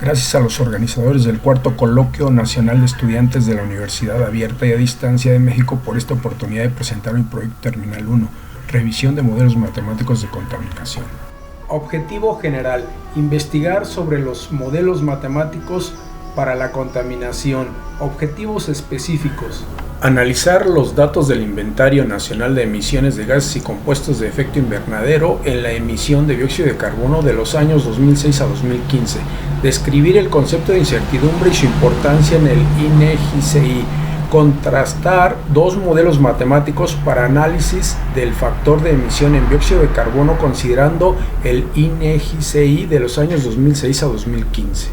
Gracias a los organizadores del Cuarto Coloquio Nacional de Estudiantes de la Universidad Abierta y a Distancia de México por esta oportunidad de presentar mi proyecto Terminal 1, revisión de modelos matemáticos de contaminación. Objetivo general: investigar sobre los modelos matemáticos para la contaminación. Objetivos específicos: analizar los datos del Inventario Nacional de Emisiones de Gases y Compuestos de Efecto Invernadero en la emisión de dióxido de carbono de los años 2006 a 2015, describir el concepto de incertidumbre y su importancia en el INEGI-CI, contrastar dos modelos matemáticos para análisis del factor de emisión en dióxido de carbono considerando el INEGI-CI de los años 2006 a 2015.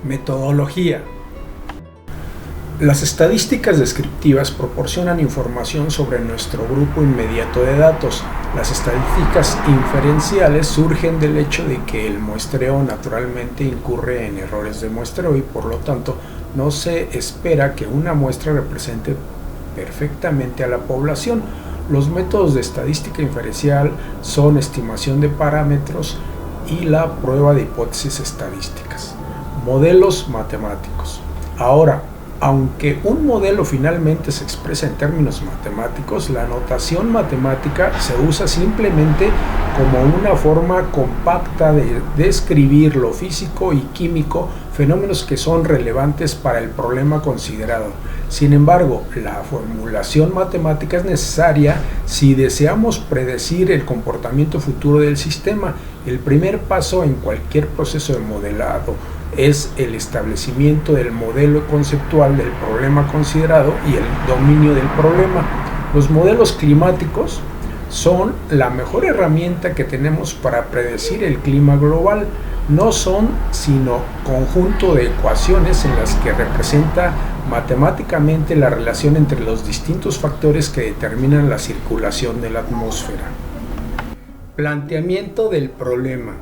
Metodología. Las estadísticas descriptivas proporcionan información sobre nuestro grupo inmediato de datos. Las estadísticas inferenciales surgen del hecho de que el muestreo naturalmente incurre en errores de muestreo y por lo tanto no se espera que una muestra represente perfectamente a la población. Los métodos de estadística inferencial son estimación de parámetros y la prueba de hipótesis estadísticas. Modelos matemáticos. Ahora, aunque un modelo finalmente se expresa en términos matemáticos, la notación matemática se usa simplemente como una forma compacta de describir lo físico y químico, fenómenos que son relevantes para el problema considerado. Sin embargo, la formulación matemática es necesaria si deseamos predecir el comportamiento futuro del sistema. El primer paso en cualquier proceso de modelado es el establecimiento del modelo conceptual del problema considerado y el dominio del problema. Los modelos climáticos son la mejor herramienta que tenemos para predecir el clima global. No son sino conjunto de ecuaciones en las que representa matemáticamente la relación entre los distintos factores que determinan la circulación de la atmósfera. Planteamiento del problema.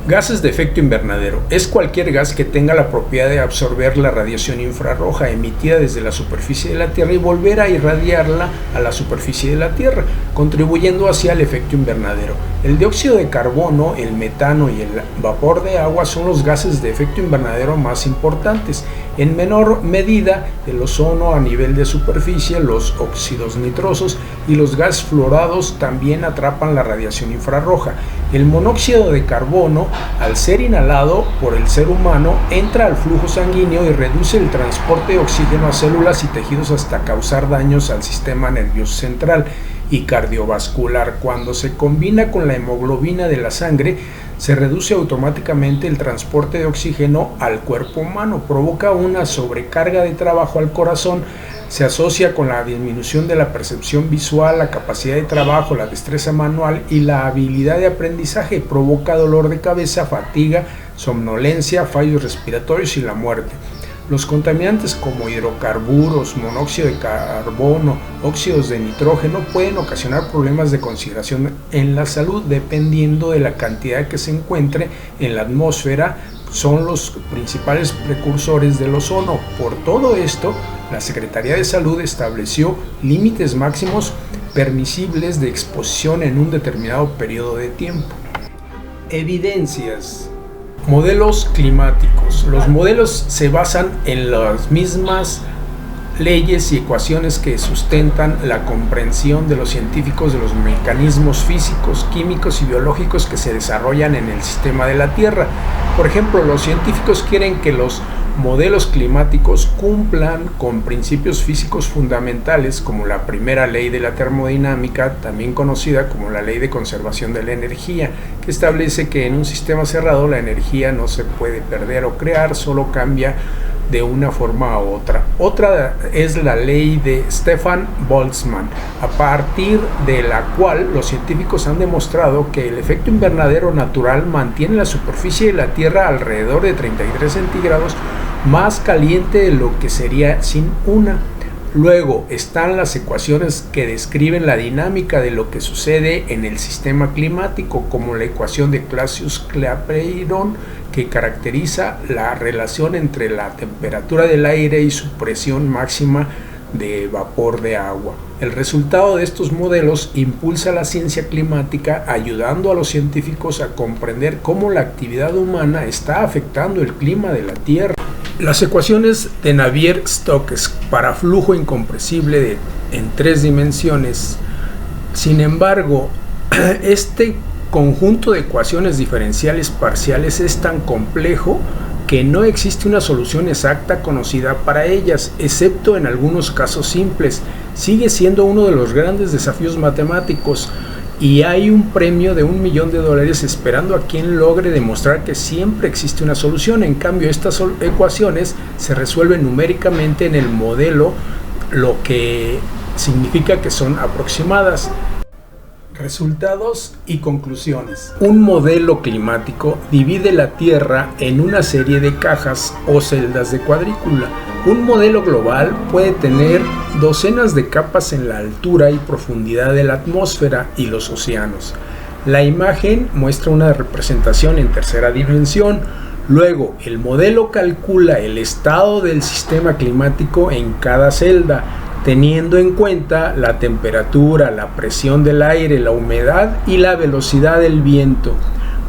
Gases de efecto invernadero. Es cualquier gas que tenga la propiedad de absorber la radiación infrarroja emitida desde la superficie de la Tierra y volver a irradiarla a la superficie de la Tierra, contribuyendo así al efecto invernadero. El dióxido de carbono, el metano y el vapor de agua son los gases de efecto invernadero más importantes. En menor medida, el ozono a nivel de superficie, los óxidos nitrosos y los gases fluorados también atrapan la radiación infrarroja. El monóxido de carbono, al ser inhalado por el ser humano, entra al flujo sanguíneo y reduce el transporte de oxígeno a células y tejidos hasta causar daños al sistema nervioso central y cardiovascular. Cuando se combina con la hemoglobina de la sangre, se reduce automáticamente el transporte de oxígeno al cuerpo humano, provoca una sobrecarga de trabajo al corazón, se asocia con la disminución de la percepción visual, la capacidad de trabajo, la destreza manual y la habilidad de aprendizaje, provoca dolor de cabeza, fatiga, somnolencia, fallos respiratorios y la muerte. Los contaminantes como hidrocarburos, monóxido de carbono, óxidos de nitrógeno pueden ocasionar problemas de consideración en la salud dependiendo de la cantidad que se encuentre en la atmósfera. Son los principales precursores del ozono. Por todo esto, la Secretaría de Salud estableció límites máximos permisibles de exposición en un determinado periodo de tiempo. Evidencias. Modelos climáticos. Los modelos se basan en las mismas leyes y ecuaciones que sustentan la comprensión de los científicos de los mecanismos físicos, químicos y biológicos que se desarrollan en el sistema de la Tierra. Por ejemplo, los científicos quieren que los modelos climáticos cumplan con principios físicos fundamentales como la primera ley de la termodinámica, también conocida como la ley de conservación de la energía, que establece que en un sistema cerrado la energía no se puede perder o crear, solo cambia de una forma a otra. Otra es la ley de Stefan Boltzmann, a partir de la cual los científicos han demostrado que el efecto invernadero natural mantiene la superficie de la Tierra alrededor de 33 centígrados más caliente de lo que sería sin una. Luego están las ecuaciones que describen la dinámica de lo que sucede en el sistema climático, como la ecuación de Clausius-Clapeyron, que caracteriza la relación entre la temperatura del aire y su presión máxima de vapor de agua. El resultado de estos modelos impulsa la ciencia climática, ayudando a los científicos a comprender cómo la actividad humana está afectando el clima de la Tierra. Las ecuaciones de Navier-Stokes para flujo incompresible en 3 dimensiones, sin embargo, este conjunto de ecuaciones diferenciales parciales es tan complejo que no existe una solución exacta conocida para ellas, excepto en algunos casos simples. Sigue siendo uno de los grandes desafíos matemáticos y hay un premio de $1 millón esperando a quien logre demostrar que siempre existe una solución. En cambio, estas ecuaciones se resuelven numéricamente en el modelo, lo que significa que son aproximadas. Resultados y conclusiones. Un modelo climático divide la Tierra en una serie de cajas o celdas de cuadrícula. Un modelo global puede tener docenas de capas en la altura y profundidad de la atmósfera y los océanos. La imagen muestra una representación en tercera dimensión. Luego, el modelo calcula el estado del sistema climático en cada celda, teniendo en cuenta la temperatura, la presión del aire, la humedad y la velocidad del viento.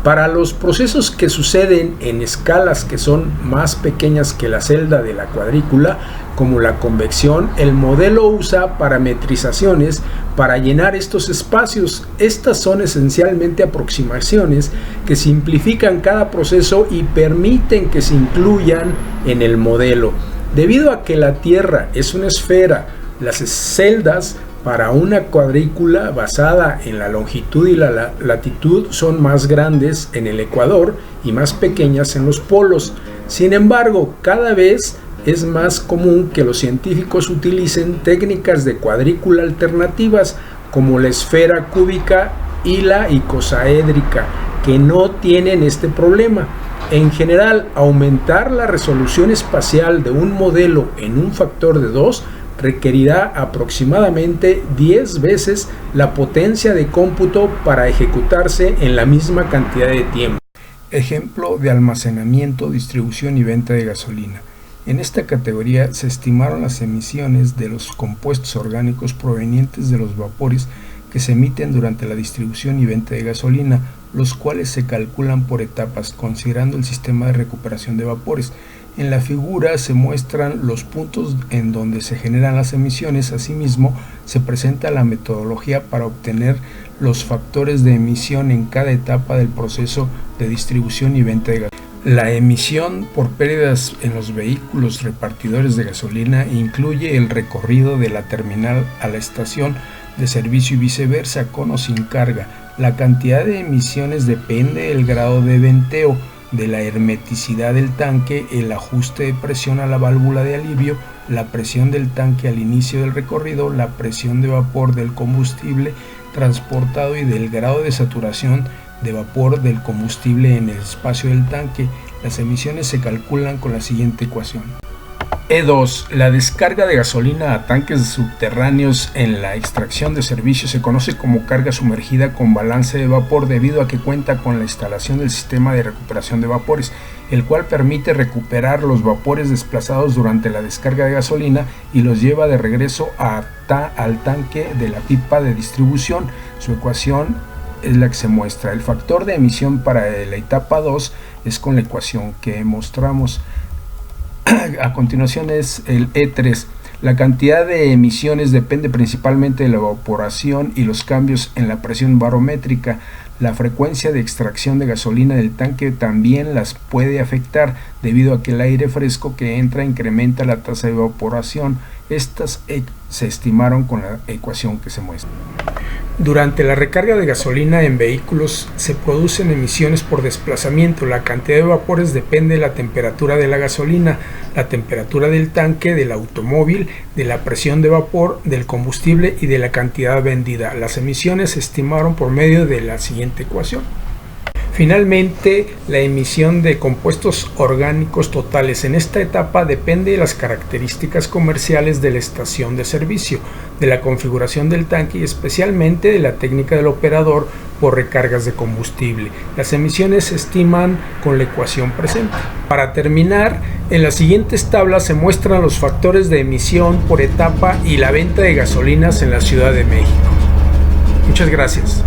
Para los procesos que suceden en escalas que son más pequeñas que la celda de la cuadrícula, como la convección, el modelo usa parametrizaciones para llenar estos espacios. Estas son esencialmente aproximaciones que simplifican cada proceso y permiten que se incluyan en el modelo. Debido a que la Tierra es una esfera, las celdas para una cuadrícula basada en la longitud y la latitud son más grandes en el ecuador y más pequeñas en los polos. Sin embargo, cada vez es más común que los científicos utilicen técnicas de cuadrícula alternativas como la esfera cúbica y la icosaédrica, que no tienen este problema. En general, aumentar la resolución espacial de un modelo en un factor de 2 requerirá aproximadamente 10 veces la potencia de cómputo para ejecutarse en la misma cantidad de tiempo. Ejemplo de almacenamiento, distribución y venta de gasolina. En esta categoría se estimaron las emisiones de los compuestos orgánicos provenientes de los vapores que se emiten durante la distribución y venta de gasolina, los cuales se calculan por etapas considerando el sistema de recuperación de vapores. En la figura se muestran los puntos en donde se generan las emisiones. Asimismo, se presenta la metodología para obtener los factores de emisión en cada etapa del proceso de distribución y venta de gasolina. La emisión por pérdidas en los vehículos repartidores de gasolina incluye el recorrido de la terminal a la estación de servicio y viceversa, con o sin carga. La cantidad de emisiones depende del grado de venteo, de la hermeticidad del tanque, el ajuste de presión a la válvula de alivio, la presión del tanque al inicio del recorrido, la presión de vapor del combustible transportado y del grado de saturación de vapor del combustible en el espacio del tanque. Las emisiones se calculan con la siguiente ecuación. E2. La descarga de gasolina a tanques subterráneos en la extracción de servicio se conoce como carga sumergida con balance de vapor, debido a que cuenta con la instalación del sistema de recuperación de vapores, el cual permite recuperar los vapores desplazados durante la descarga de gasolina y los lleva de regreso al tanque de la pipa de distribución. Su ecuación es la que se muestra. El factor de emisión para la etapa 2 es con la ecuación que mostramos. A continuación es el E3. La cantidad de emisiones depende principalmente de la evaporación y los cambios en la presión barométrica. La frecuencia de extracción de gasolina del tanque también las puede afectar, debido a que el aire fresco que entra incrementa la tasa de evaporación. Estas se estimaron con la ecuación que se muestra. Durante la recarga de gasolina en vehículos se producen emisiones por desplazamiento. La cantidad de vapores depende de la temperatura de la gasolina, la temperatura del tanque del automóvil, de la presión de vapor del combustible y de la cantidad vendida. Las emisiones se estimaron por medio de la siguiente ecuación. Finalmente, la emisión de compuestos orgánicos totales en esta etapa depende de las características comerciales de la estación de servicio, de la configuración del tanque y especialmente de la técnica del operador por recargas de combustible. Las emisiones se estiman con la ecuación presente. Para terminar, en las siguientes tablas se muestran los factores de emisión por etapa y la venta de gasolinas en la Ciudad de México. Muchas gracias.